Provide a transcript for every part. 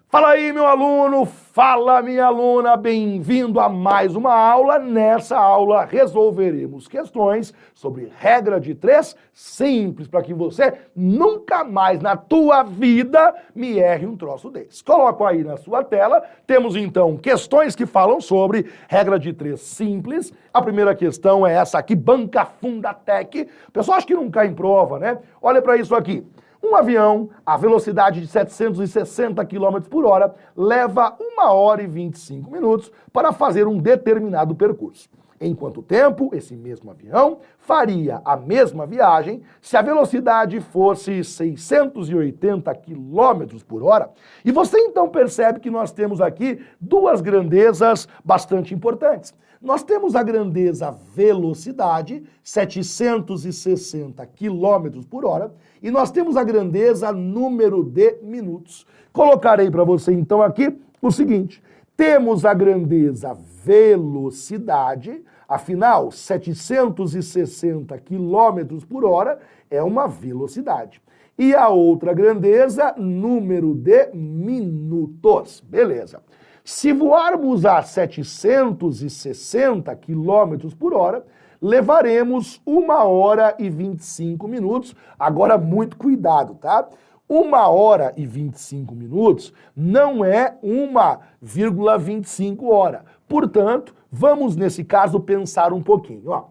Fala aí, meu aluno, fala minha aluna, bem-vindo a mais uma aula. Nessa aula resolveremos questões sobre regra de 3 simples, para que você nunca mais na tua vida me erre um troço desse. Coloco aí na sua tela, temos então questões que falam sobre regra de 3 simples. A primeira questão é essa aqui, Banca Fundatec. O pessoal acha que não cai em prova, né? Olha para isso aqui. Um avião a velocidade de 760 km por hora leva 1 hora e 25 minutos para fazer um determinado percurso. Em quanto tempo esse mesmo avião faria a mesma viagem se a velocidade fosse 680 km por hora? E você então percebe que nós temos aqui duas grandezas bastante importantes. Nós temos a grandeza velocidade, 760 km por hora, e nós temos a grandeza número de minutos. Colocarei para você então aqui o seguinte, temos a grandeza velocidade, afinal, 760 km por hora é uma velocidade. E a outra grandeza, número de minutos. Beleza. Se voarmos a 760 km por hora, levaremos 1 hora e 25 minutos. Agora, muito cuidado, tá? 1 hora e 25 minutos não é 1,25 hora. Portanto, vamos nesse caso pensar um pouquinho. Ó.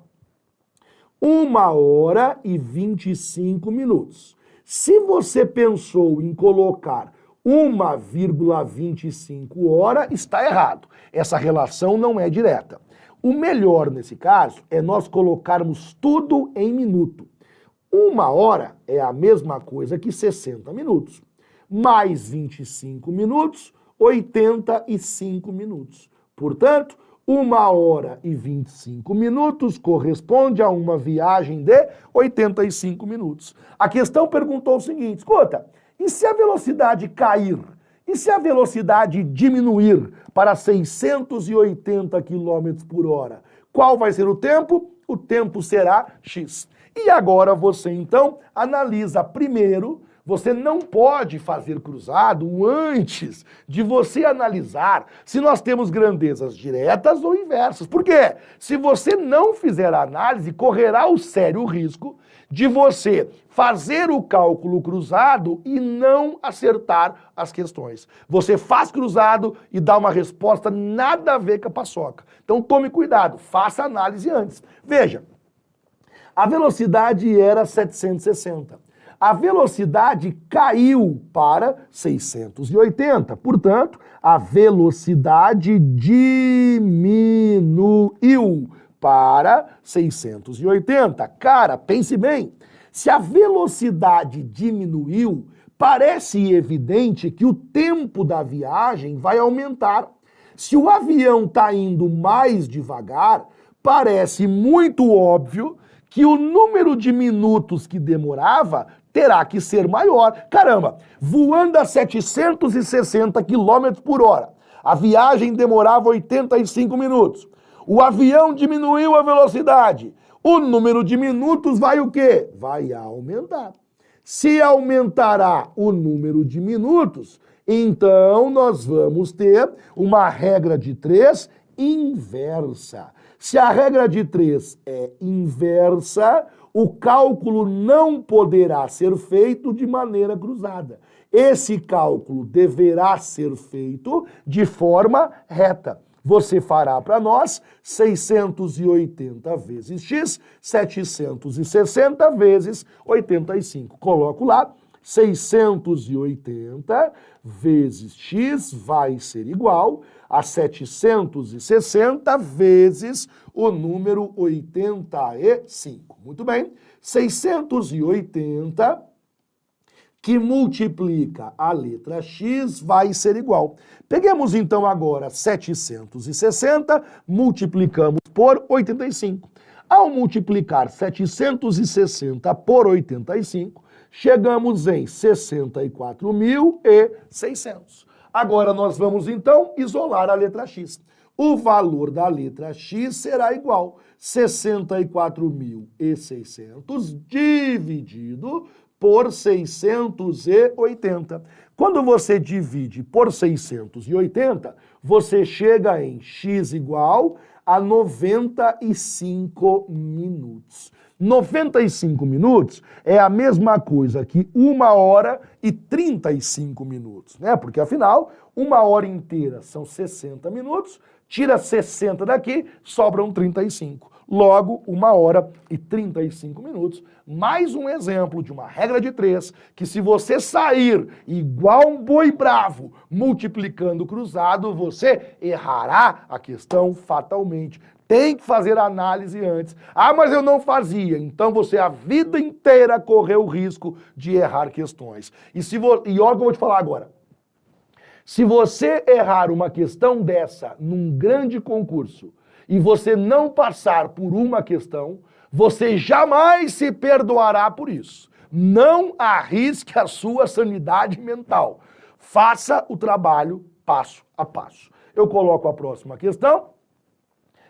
1 hora e 25 minutos. Se você pensou em colocar 1,25 hora, está errado. Essa relação não é direta. O melhor nesse caso é nós colocarmos tudo em minuto. 1 hora é a mesma coisa que 60 minutos. Mais 25 minutos, 85 minutos. Portanto, 1 hora e 25 minutos corresponde a uma viagem de 85 minutos. A questão perguntou o seguinte, escuta, e se a velocidade cair? E se a velocidade diminuir para 680 km por hora? Qual vai ser o tempo? O tempo será x. E agora você então analisa primeiro. Você não pode fazer cruzado antes de você analisar se nós temos grandezas diretas ou inversas. Por quê? Se você não fizer a análise, correrá o sério risco de você fazer o cálculo cruzado e não acertar as questões. Você faz cruzado e dá uma resposta nada a ver com a paçoca. Então tome cuidado, faça a análise antes. Veja, a velocidade era 760. A velocidade caiu para 680. Portanto, a velocidade diminuiu para 680. Cara, pense bem. Se a velocidade diminuiu, parece evidente que o tempo da viagem vai aumentar. Se o avião está indo mais devagar, parece muito óbvio que o número de minutos que demorava terá que ser maior. Caramba, voando a 760 km por hora, a viagem demorava 85 minutos. O avião diminuiu a velocidade. O número de minutos vai o quê? Vai aumentar. Se aumentará o número de minutos, então nós vamos ter uma regra de 3 inversa. Se a regra de 3 é inversa, o cálculo não poderá ser feito de maneira cruzada. Esse cálculo deverá ser feito de forma reta. Você fará para nós 680 vezes x, 760 vezes 85. Coloco lá, 680 vezes x vai ser igual a 760 vezes o número 85. Muito bem, 680 que multiplica a letra x vai ser igual. Peguemos então agora 760, multiplicamos por 85. Ao multiplicar 760 por 85, chegamos em 64.600. Agora nós vamos então isolar a letra x. O valor da letra x será igual a 64.600 dividido por 680. Quando você divide por 680, você chega em x igual a 95 minutos. 95 minutos é a mesma coisa que 1 hora e 35 minutos, né? Porque afinal, 1 hora inteira são 60 minutos, tira 60 daqui, sobram 35. Logo, 1 hora e 35 minutos. Mais um exemplo de uma regra de 3, que se você sair igual um boi bravo multiplicando cruzado, você errará a questão fatalmente. Tem que fazer análise antes. Ah, mas eu não fazia. Então você a vida inteira correu o risco de errar questões. E olha o que eu vou te falar agora. Se você errar uma questão dessa num grande concurso e você não passar por uma questão, você jamais se perdoará por isso. Não arrisque a sua sanidade mental. Faça o trabalho passo a passo. Eu coloco a próxima questão.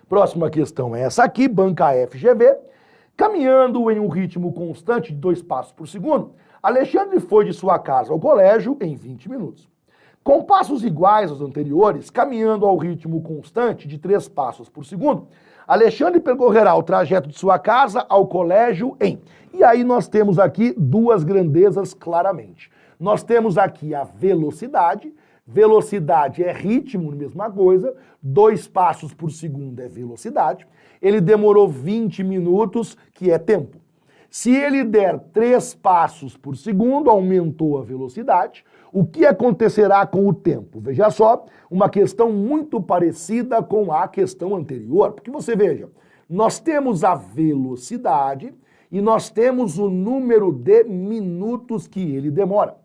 Próxima questão é essa aqui, banca FGV. Caminhando em um ritmo constante de 2 passos por segundo, Alexandre foi de sua casa ao colégio em 20 minutos. Com passos iguais aos anteriores, caminhando ao ritmo constante de 3 passos por segundo, Alexandre percorrerá o trajeto de sua casa ao colégio em... E aí nós temos aqui duas grandezas claramente. Nós temos aqui a velocidade. Velocidade é ritmo, mesma coisa. 2 passos por segundo é velocidade. Ele demorou 20 minutos, que é tempo. Se ele der 3 passos por segundo, aumentou a velocidade. O que acontecerá com o tempo? Veja só, uma questão muito parecida com a questão anterior. Porque você veja, nós temos a velocidade e nós temos o número de minutos que ele demora.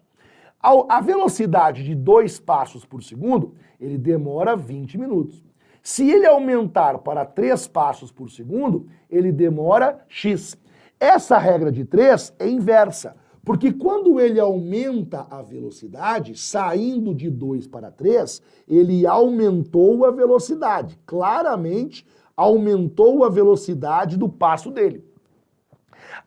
A velocidade de 2 passos por segundo, ele demora 20 minutos. Se ele aumentar para 3 passos por segundo, ele demora x. Essa regra de 3 é inversa, porque quando ele aumenta a velocidade, saindo de 2 para 3, ele aumentou a velocidade. Claramente, aumentou a velocidade do passo dele.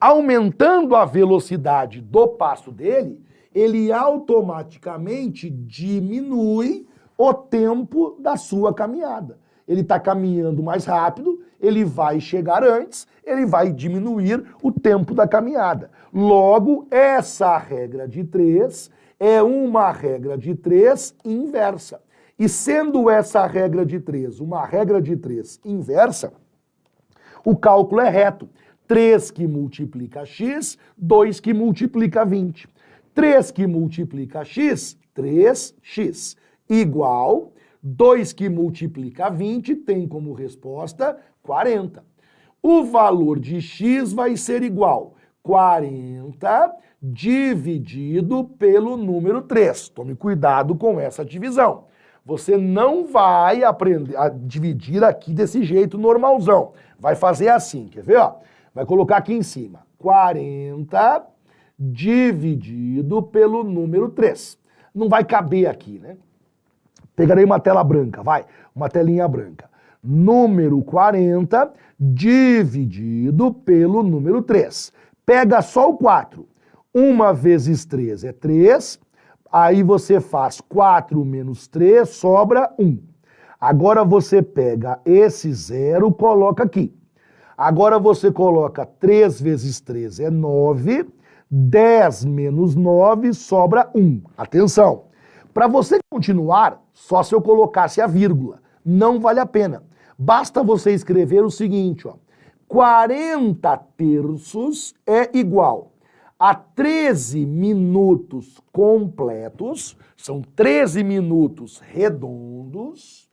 Aumentando a velocidade do passo dele, ele automaticamente diminui o tempo da sua caminhada. Ele está caminhando mais rápido, ele vai chegar antes, ele vai diminuir o tempo da caminhada. Logo, essa regra de 3 é uma regra de 3 inversa. E sendo essa regra de 3 uma regra de 3 inversa, o cálculo é reto. 3 que multiplica x, 2 que multiplica 20. 3 que multiplica x, 3x, igual 2 que multiplica 20 tem como resposta 40. O valor de x vai ser igual 40 dividido pelo número 3. Tome cuidado com essa divisão. Você não vai aprender a dividir aqui desse jeito normalzão. Vai fazer assim, quer ver? Ó? Vai colocar aqui em cima. 40 dividido pelo número 3. Não vai caber aqui, né? Pegarei uma tela branca, vai. Uma telinha branca. Número 40 dividido pelo número 3. Pega só o 4. 1 vezes 3 é 3. Aí você faz 4 menos 3, sobra 1. Agora você pega esse 0, coloca aqui. Agora você coloca 3 vezes 3 é 9. 10 menos 9 sobra 1. Atenção. Para você continuar, só se eu colocasse a vírgula. Não vale a pena. Basta você escrever o seguinte, ó. 40 terços é igual a 13 minutos completos, são 13 minutos redondos,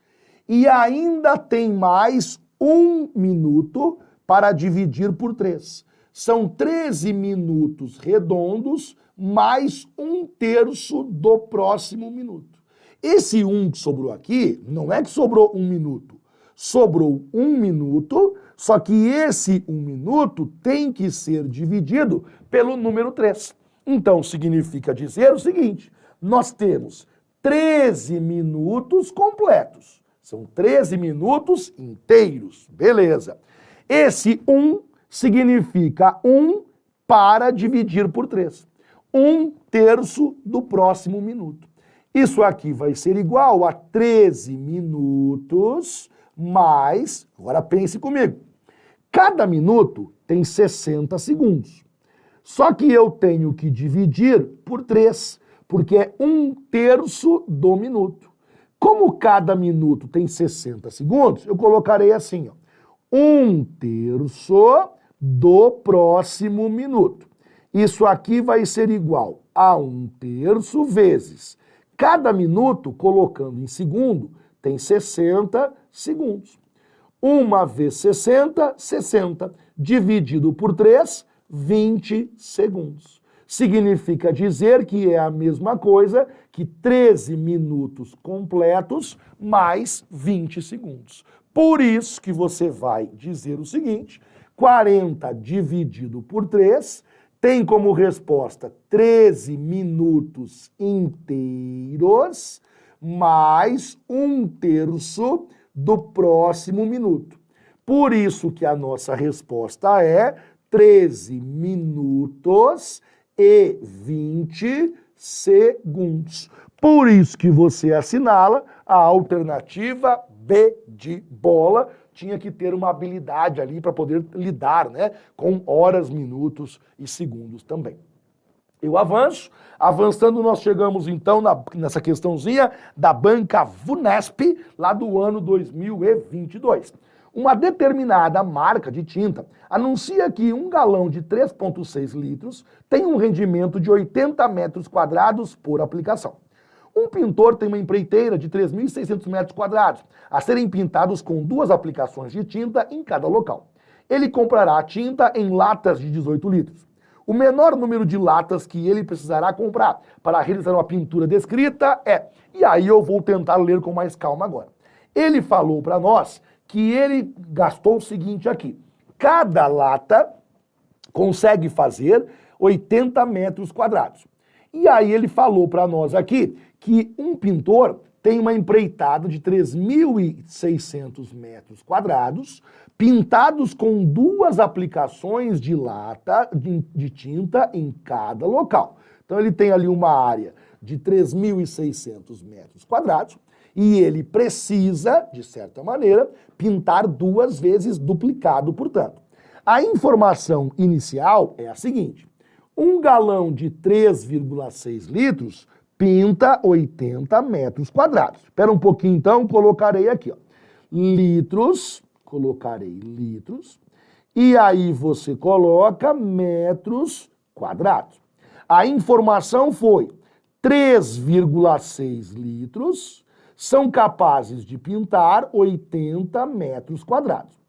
e ainda tem mais 1 minuto para dividir por 3. São 13 minutos redondos mais 1/3 do próximo minuto. Esse 1 que sobrou aqui, não é que sobrou 1 minuto. Sobrou 1 minuto, só que esse 1 minuto tem que ser dividido pelo número 3. Então, significa dizer o seguinte, nós temos 13 minutos completos. São 13 minutos inteiros, beleza. Esse 1 significa 1 para dividir por 3. 1/3 do próximo minuto. Isso aqui vai ser igual a 13 minutos mais, agora pense comigo, cada minuto tem 60 segundos. Só que eu tenho que dividir por 3, porque é 1/3 do minuto. Como cada minuto tem 60 segundos, eu colocarei assim, ó, 1/3 do próximo minuto. Isso aqui vai ser igual a 1/3 vezes. Cada minuto, colocando em segundo, tem 60 segundos. 1 vezes 60, 60. Dividido por 3, 20 segundos. Significa dizer que é a mesma coisa que 13 minutos completos mais 20 segundos. Por isso que você vai dizer o seguinte, 40 dividido por 3 tem como resposta 13 minutos inteiros mais 1/3 do próximo minuto. Por isso que a nossa resposta é 13 minutos e 20 segundos. Por isso que você assinala a alternativa B de bola. Tinha que ter uma habilidade ali para poder lidar, né, com horas, minutos e segundos também. Eu avanço. Avançando, nós chegamos então nessa questãozinha da banca VUNESP, lá do ano 2022. Uma determinada marca de tinta anuncia que um galão de 3,6 litros tem um rendimento de 80 metros quadrados por aplicação. Um pintor tem uma empreiteira de 3.600 metros quadrados, a serem pintados com 2 aplicações de tinta em cada local. Ele comprará a tinta em latas de 18 litros. O menor número de latas que ele precisará comprar para realizar uma pintura descrita é... E aí eu vou tentar ler com mais calma agora. Ele falou para nós que ele gastou o seguinte aqui. Cada lata consegue fazer 80 metros quadrados. E aí ele falou para nós aqui que um pintor tem uma empreitada de 3.600 metros quadrados, pintados com 2 aplicações de lata de tinta em cada local. Então ele tem ali uma área de 3.600 metros quadrados e ele precisa, de certa maneira, pintar 2 vezes duplicado, portanto. A informação inicial é a seguinte: um galão de 3,6 litros pinta 80 metros quadrados. Espera um pouquinho então, colocarei aqui, ó. Litros, colocarei litros, e aí você coloca metros quadrados. A informação foi 3,6 litros são capazes de pintar 80 metros quadrados.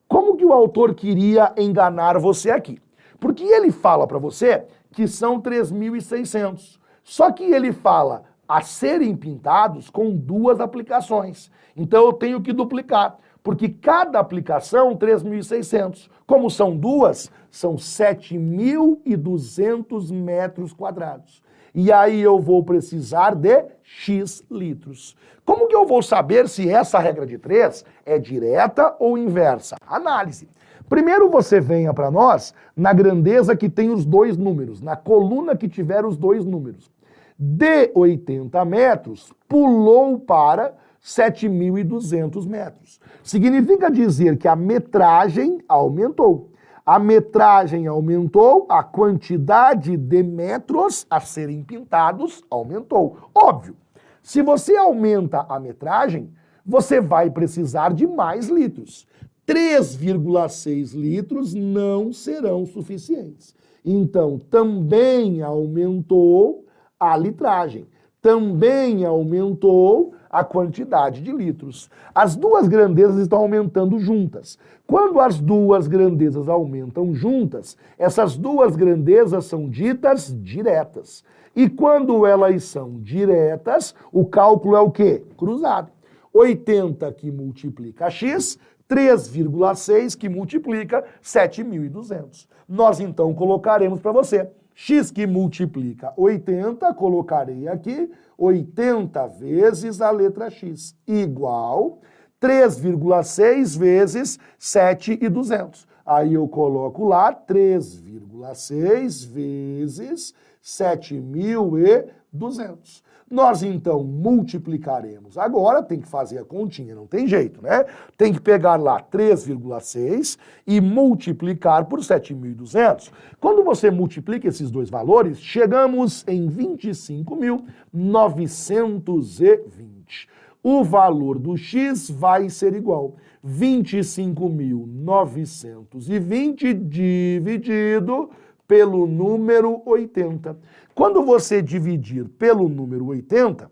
Como que o autor queria enganar você aqui? Porque ele fala para você que são 3.600. Só que ele fala a serem pintados com 2 aplicações. Então eu tenho que duplicar, porque cada aplicação 3.600. Como são 2, são 7.200 metros quadrados. E aí eu vou precisar de X litros. Como que eu vou saber se essa regra de 3 é direta ou inversa? Análise. Primeiro você venha para nós na grandeza que tem os 2 números, na coluna que tiver os 2 números. De 80 metros, pulou para 7.200 metros. Significa dizer que a metragem aumentou. A metragem aumentou, a quantidade de metros a serem pintados aumentou. Óbvio, se você aumenta a metragem, você vai precisar de mais litros. 3,6 litros não serão suficientes. Então, também aumentou a litragem. Também aumentou a quantidade de litros. As 2 grandezas estão aumentando juntas. Quando as 2 grandezas aumentam juntas, essas 2 grandezas são ditas diretas. E quando elas são diretas, o cálculo é o quê? Cruzado. 80 que multiplica x, 3,6 que multiplica 7.200. Nós então colocaremos para você. X que multiplica 80, colocarei aqui, 80 vezes a letra X, igual 3,6 vezes 7.200. Aí eu coloco lá 3,6 vezes 7.200. Nós, então, multiplicaremos. Agora tem que fazer a continha, não tem jeito, né? Tem que pegar lá 3,6 e multiplicar por 7.200. Quando você multiplica esses dois valores, chegamos em 25.920. O valor do x vai ser igual a 25.920 dividido pelo número 80. Quando você dividir pelo número 80,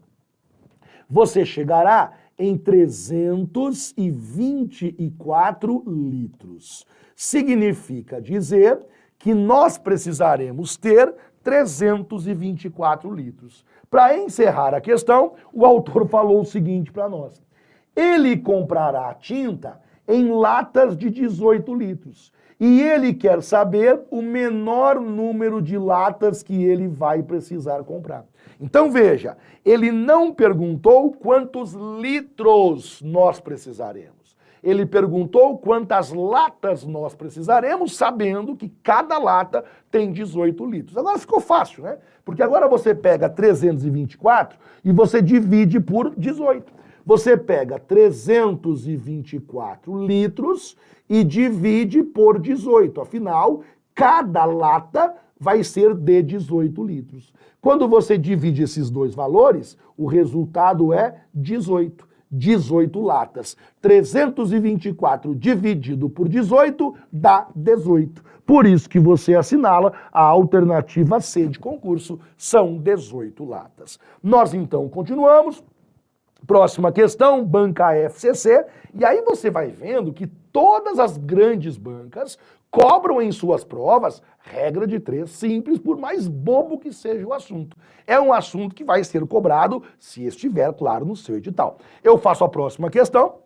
você chegará em 324 litros. Significa dizer que nós precisaremos ter 324 litros. Para encerrar a questão, o autor falou o seguinte para nós. Ele comprará a tinta em latas de 18 litros. E ele quer saber o menor número de latas que ele vai precisar comprar. Então veja, ele não perguntou quantos litros nós precisaremos. Ele perguntou quantas latas nós precisaremos, sabendo que cada lata tem 18 litros. Agora ficou fácil, né? Porque agora você pega 324 e você divide por 18. Você pega 324 litros e divide por 18. Afinal, cada lata vai ser de 18 litros. Quando você divide esses dois valores, o resultado é 18. 18 latas. 324 dividido por 18 dá 18. Por isso que você assinala a alternativa C de concurso, são 18 latas. Nós então continuamos. Próxima questão, banca FCC, e aí você vai vendo que todas as grandes bancas cobram em suas provas regra de 3 simples, por mais bobo que seja o assunto. É um assunto que vai ser cobrado se estiver claro no seu edital. Eu faço a próxima questão,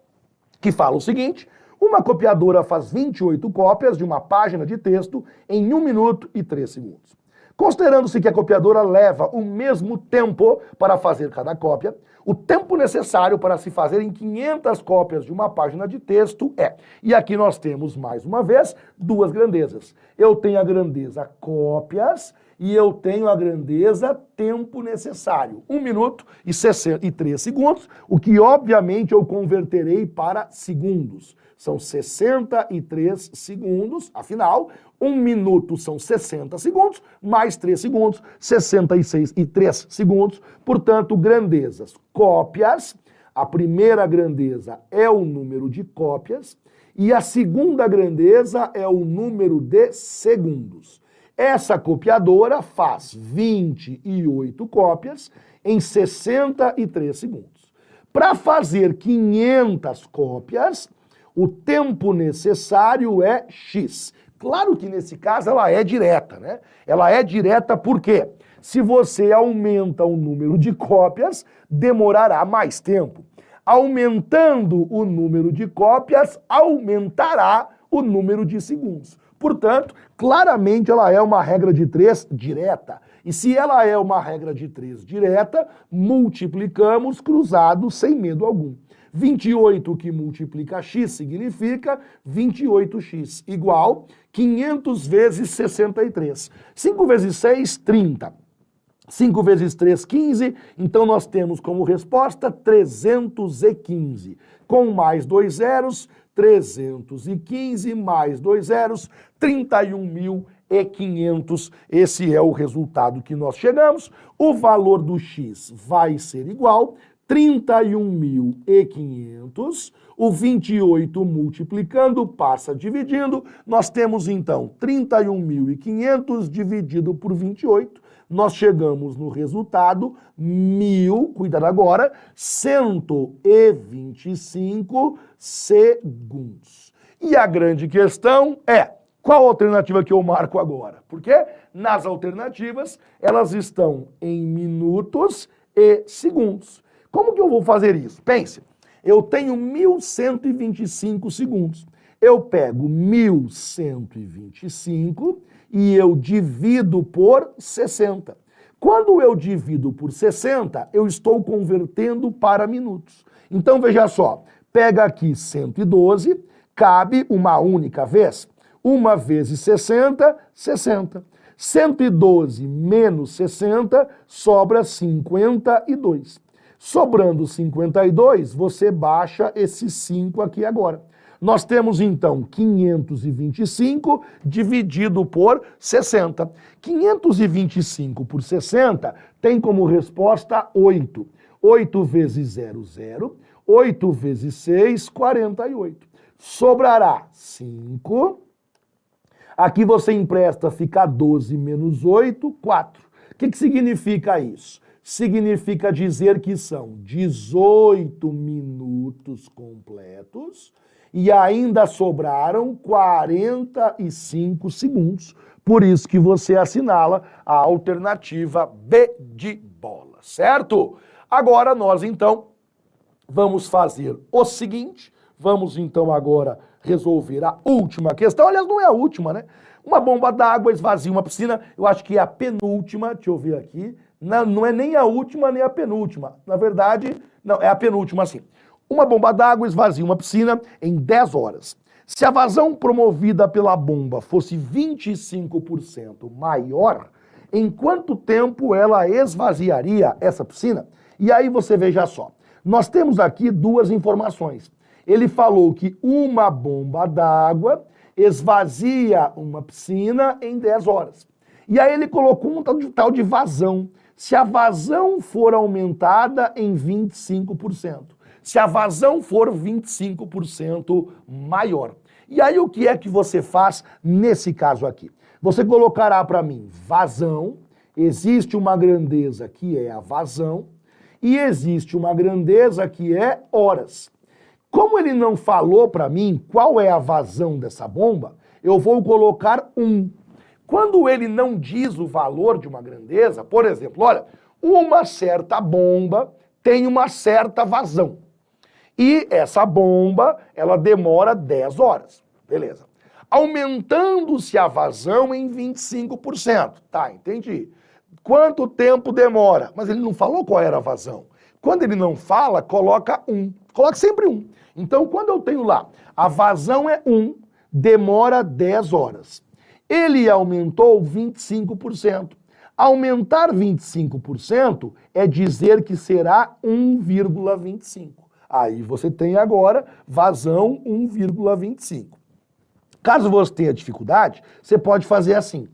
que fala o seguinte: uma copiadora faz 28 cópias de uma página de texto em 1 minuto e 3 segundos. Considerando-se que a copiadora leva o mesmo tempo para fazer cada cópia, o tempo necessário para se fazerem 500 cópias de uma página de texto é... E aqui nós temos, mais uma vez, duas grandezas. Eu tenho a grandeza cópias e eu tenho a grandeza tempo necessário. 1 minuto e 3 segundos, o que obviamente eu converterei para segundos. São 63 segundos, afinal, 1 minuto são 60 segundos, mais 3 segundos, 66 e 3 segundos. Portanto, grandezas cópias, a primeira grandeza é o número de cópias e a segunda grandeza é o número de segundos. Essa copiadora faz 28 cópias em 63 segundos. Para fazer 500 cópias, o tempo necessário é X. Claro que nesse caso ela é direta, né? Ela é direta porque se você aumenta o número de cópias, demorará mais tempo. Aumentando o número de cópias, aumentará o número de segundos. Portanto, claramente ela é uma regra de 3 direta. E se ela é uma regra de 3 direta, multiplicamos cruzado sem medo algum. 28 que multiplica x significa 28x, igual 500 vezes 63. 5 vezes 6, 30. 5 vezes 3, 15. Então nós temos como resposta 315. Com mais 2 zeros, 315 mais 2 zeros, 31.500. Esse é o resultado que nós chegamos. O valor do x vai ser igual 31.500, o 28 multiplicando passa dividindo, nós temos então 31.500 dividido por 28, nós chegamos no resultado 1.000, cuidado agora, 125 segundos. E a grande questão é, qual a alternativa que eu marco agora? Porque nas alternativas elas estão em minutos e segundos. Como que eu vou fazer isso? Pense, eu tenho 1.125 segundos. Eu pego 1.125 e eu divido por 60. Quando eu divido por 60, eu estou convertendo para minutos. Então veja só, pega aqui 112, cabe uma única vez. 1 vezes 60, 60. 112 menos 60 sobra 52. Sobrando 52, você baixa esse 5 aqui agora. Nós temos então 525 dividido por 60. 525 por 60 tem como resposta 8. 8 vezes 0, 0. 8 vezes 6, 48. Sobrará 5. Aqui você empresta, fica 12 menos 8, 4. O que significa isso? Significa dizer que são 18 minutos completos e ainda sobraram 45 segundos. Por isso que você assinala a alternativa B de bola, certo? Agora nós então vamos fazer o seguinte, vamos então agora resolver a última questão. Aliás, não é a última, né? Uma bomba d'água esvazia uma piscina, eu acho que é a penúltima, deixa eu ver aqui. Não é nem a última nem a penúltima. Na verdade, não, é a penúltima sim. Uma bomba d'água esvazia uma piscina em 10 horas. Se a vazão promovida pela bomba fosse 25% maior, em quanto tempo ela esvaziaria essa piscina? E aí você veja só, nós temos aqui duas informações. Ele falou que uma bomba d'água esvazia uma piscina em 10 horas. E aí ele colocou um tal de vazão. Se a vazão for aumentada em 25%. Se a vazão for 25% maior. E aí o que é que você faz nesse caso aqui? Você colocará para mim vazão, existe uma grandeza que é a vazão, e existe uma grandeza que é horas. Como ele não falou para mim qual é a vazão dessa bomba, eu vou colocar 1. Quando ele não diz o valor de uma grandeza, por exemplo, olha, uma certa bomba tem uma certa vazão. E essa bomba, ela demora 10 horas. Beleza. Aumentando-se a vazão em 25%. Tá, entendi. Quanto tempo demora? Mas ele não falou qual era a vazão. Quando ele não fala, coloca 1. Coloca sempre 1. Então, quando eu tenho lá, a vazão é 1, demora 10 horas. Ele aumentou 25%. Aumentar 25% é dizer que será 1,25. Aí você tem agora vazão 1,25. Caso você tenha dificuldade, você pode fazer assim.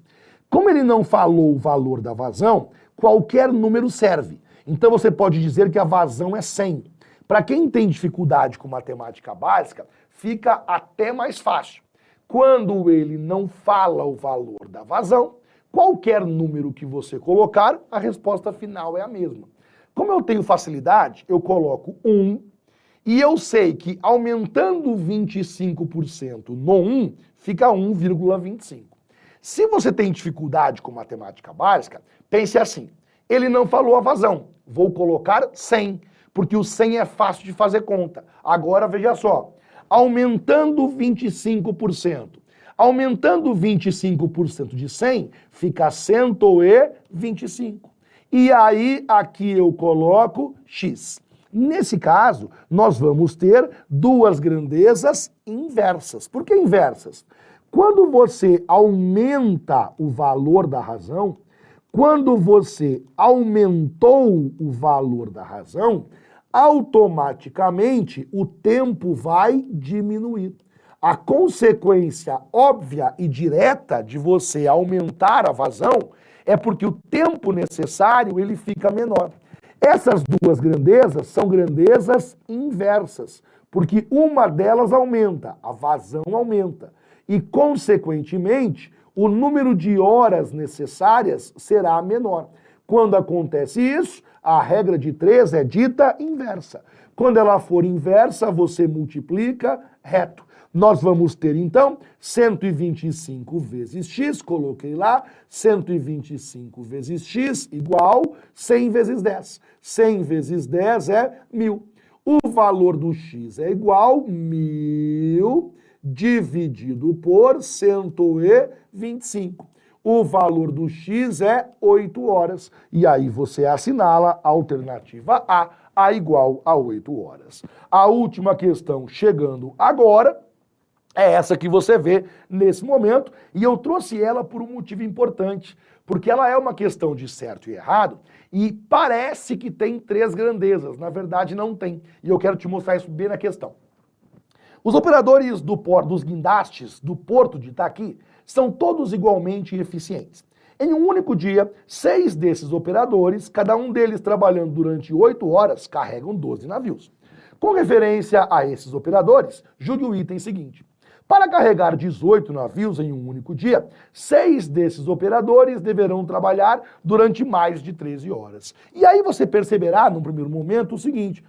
Como ele não falou o valor da vazão, qualquer número serve. Então você pode dizer que a vazão é 100. Para quem tem dificuldade com matemática básica, fica até mais fácil. Quando ele não fala o valor da vazão, qualquer número que você colocar, a resposta final é a mesma. Como eu tenho facilidade, eu coloco 1 e eu sei que aumentando 25% no 1, fica 1,25. Se você tem dificuldade com matemática básica, pense assim, ele não falou a vazão, vou colocar 100, porque o 100 é fácil de fazer conta. Agora veja só, aumentando 25%. Aumentando 25% de 100, fica 125. E aí, aqui eu coloco x. Nesse caso, nós vamos ter duas grandezas inversas. Por que inversas? Quando você aumenta o valor da razão, quando você aumentou o valor da razão, automaticamente o tempo vai diminuir. A consequência óbvia e direta de você aumentar a vazão é porque o tempo necessário ele fica menor. Essas duas grandezas são grandezas inversas, porque uma delas aumenta, a vazão aumenta, e consequentemente o número de horas necessárias será menor. Quando acontece isso, a regra de 3 é dita inversa. Quando ela for inversa, você multiplica reto. Nós vamos ter, então, 125 vezes x, coloquei lá, 125 vezes x igual 100 vezes 10. 100 vezes 10 é 1.000. O valor do x é igual a 1.000 dividido por 125. O valor do x é 8 horas. E aí você assinala a alternativa A igual a 8 horas. A última questão chegando agora. É essa que você vê nesse momento, e eu trouxe ela por um motivo importante, porque ela é uma questão de certo e errado, e parece que tem 3 grandezas, na verdade não tem, e eu quero te mostrar isso bem na questão. Os operadores dos guindastes do Porto de Itaqui são todos igualmente eficientes. Em um único dia, 6 desses operadores, cada um deles trabalhando durante 8 horas, carregam 12 navios. Com referência a esses operadores, julgue o item seguinte. Para carregar 18 navios em um único dia, 6 desses operadores deverão trabalhar durante mais de 13 horas. E aí você perceberá, num primeiro momento, o seguinte: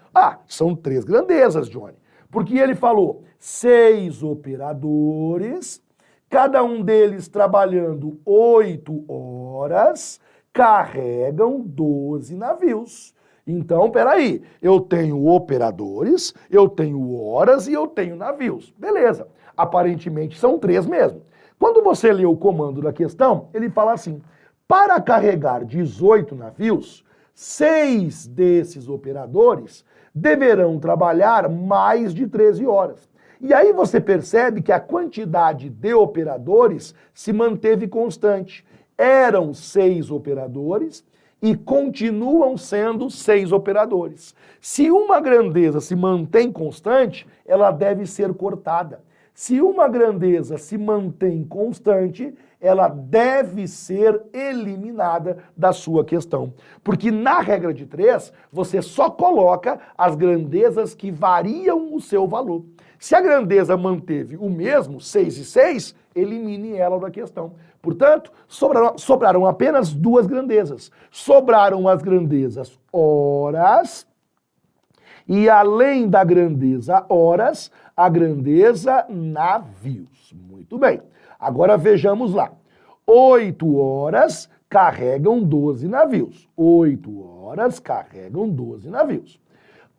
são 3 grandezas, Johnny. Porque ele falou 6 operadores, cada um deles trabalhando 8 horas, carregam 12 navios. Então, peraí, eu tenho operadores, eu tenho horas e eu tenho navios. Beleza, aparentemente são 3 mesmo. Quando você lê o comando da questão, ele fala assim: para carregar 18 navios, 6 desses operadores deverão trabalhar mais de 13 horas. E aí você percebe que a quantidade de operadores se manteve constante. Eram 6 operadores e continuam sendo 6 operadores. Se uma grandeza se mantém constante, ela deve ser cortada. Se uma grandeza se mantém constante, ela deve ser eliminada da sua questão. Porque na regra de 3, você só coloca as grandezas que variam o seu valor. Se a grandeza manteve o mesmo, 6 e 6, elimine ela da questão. Portanto, sobraram apenas 2 grandezas. Sobraram as grandezas horas e, além da grandeza horas, a grandeza navios. Muito bem. Agora vejamos lá. 8 horas carregam 12 navios. 8 horas carregam 12 navios.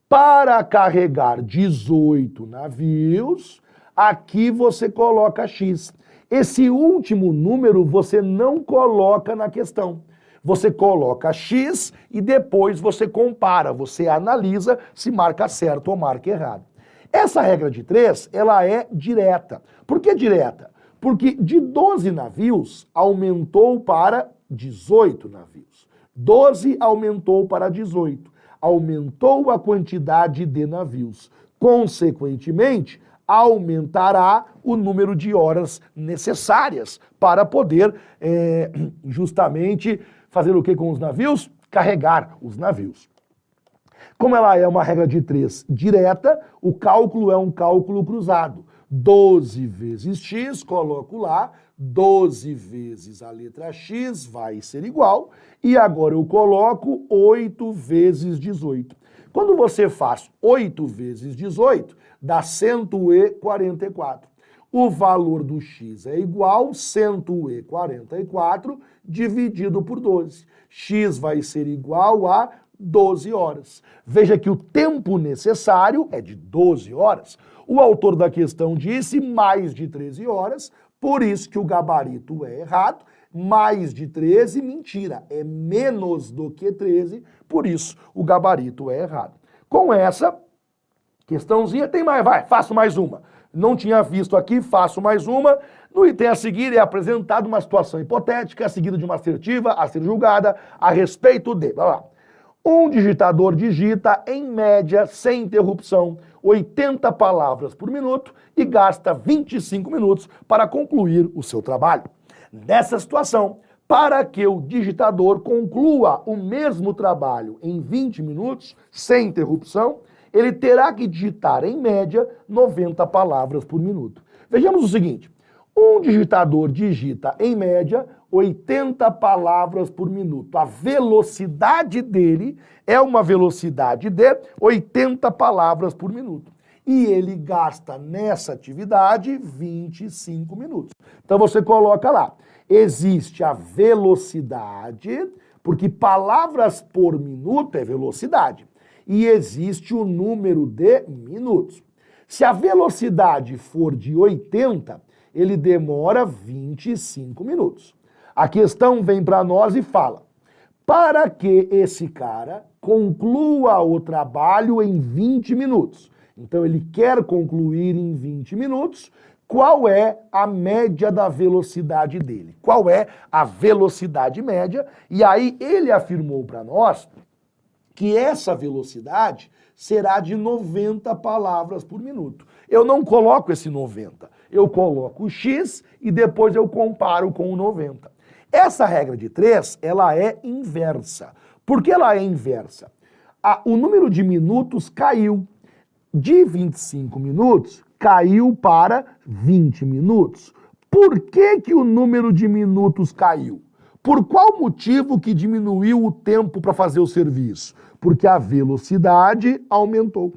Para carregar 18 navios, aqui você coloca X. Esse último número você não coloca na questão. Você coloca X e depois você compara, você analisa se marca certo ou marca errado. Essa regra de 3, ela é direta. Por que direta? Porque de 12 navios aumentou para 18 navios. 12 aumentou para 18. Aumentou a quantidade de navios. Consequentemente, aumentará o número de horas necessárias para poder justamente fazer o que com os navios? Carregar os navios. Como ela é uma regra de 3 direta, o cálculo é um cálculo cruzado. 12 vezes x, coloco lá, 12 vezes a letra x vai ser igual, e agora eu coloco 8 vezes 18. Quando você faz 8 vezes 18, dá 144. O valor do x é igual a 144 dividido por 12. X vai ser igual a 12 horas. Veja que o tempo necessário é de 12 horas. O autor da questão disse mais de 13 horas, por isso que o gabarito é errado. Mais de 13, mentira, é menos do que 13, por isso o gabarito é errado. Com essa questãozinha, tem mais, faço mais uma. Não tinha visto aqui, faço mais uma. No item a seguir é apresentada uma situação hipotética, seguida de uma assertiva a ser julgada a respeito de... Um digitador digita, em média, sem interrupção, 80 palavras por minuto e gasta 25 minutos para concluir o seu trabalho. Nessa situação, para que o digitador conclua o mesmo trabalho em 20 minutos, sem interrupção, ele terá que digitar, em média, 90 palavras por minuto. Vejamos o seguinte. Um digitador digita, em média, 80 palavras por minuto. A velocidade dele é uma velocidade de 80 palavras por minuto. E ele gasta nessa atividade 25 minutos. Então você coloca lá. Existe a velocidade, porque palavras por minuto é velocidade. E existe o número de minutos. Se a velocidade for de 80, ele demora 25 minutos. A questão vem para nós e fala: para que esse cara conclua o trabalho em 20 minutos. Então ele quer concluir em 20 minutos, qual é a média da velocidade dele? Qual é a velocidade média? E aí ele afirmou para nós que essa velocidade será de 90 palavras por minuto. Eu não coloco esse 90, eu coloco o x e depois eu comparo com o 90. Essa regra de 3, ela é inversa. Por que ela é inversa? O número de minutos caiu. De 25 minutos, caiu para 20 minutos. Por que que o número de minutos caiu? Por qual motivo que diminuiu o tempo para fazer o serviço? Porque a velocidade aumentou.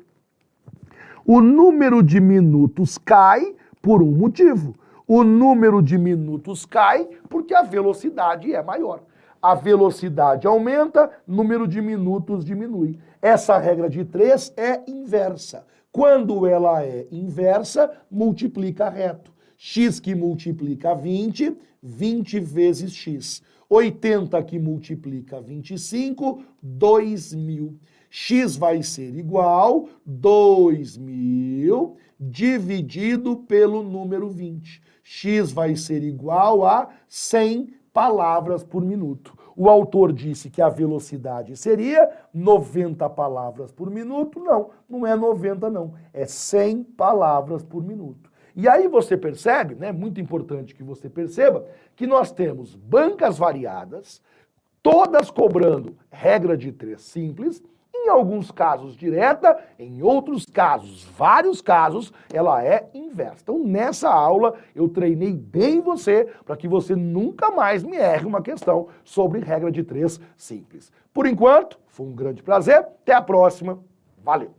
O número de minutos cai por um motivo. O número de minutos cai porque a velocidade é maior. A velocidade aumenta, número de minutos diminui. Essa regra de 3 é inversa. Quando ela é inversa, multiplica reto. X que multiplica 20, 20 vezes x. 80 que multiplica 25, 2.000. X vai ser igual a 2.000 dividido pelo número 20. X vai ser igual a 100 palavras por minuto. O autor disse que a velocidade seria 90 palavras por minuto. Não, não é 90 não, é 100 palavras por minuto. E aí você percebe, né, muito importante que você perceba, que nós temos bancas variadas, todas cobrando regra de 3 simples, em alguns casos direta, em outros casos, vários casos, ela é inversa. Então, nessa aula, eu treinei bem você para que você nunca mais me erre uma questão sobre regra de 3 simples. Por enquanto, foi um grande prazer. Até a próxima. Valeu!